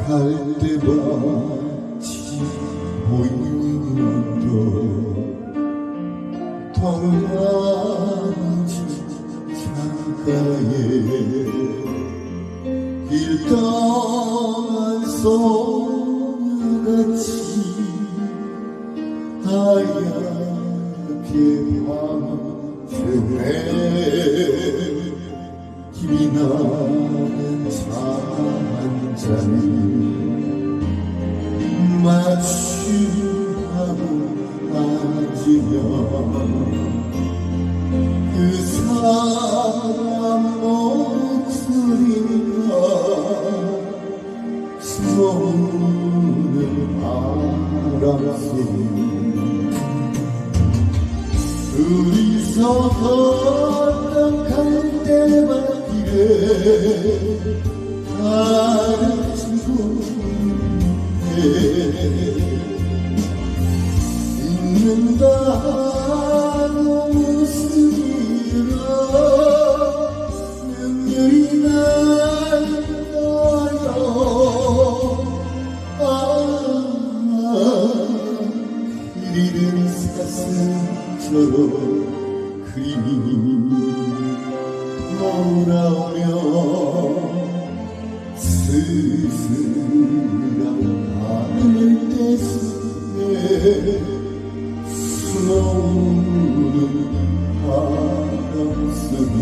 갈대밭이 보이는 언덕 동남지 창가에 길 떠난 소녀같이 하얗게 밤새네 힘이 나는 잔잔히 마주하고 앉으면 그 사람 목소리가 숨어오는 바람소리 둘이서 걷던 갈대밭길에 가르치고 잊는다는 모습이라 눈물이 나요. 그리는 사슴처럼 그림이 돌아오며 스스로 하늘 떼슴에 숨어오는 바람 소리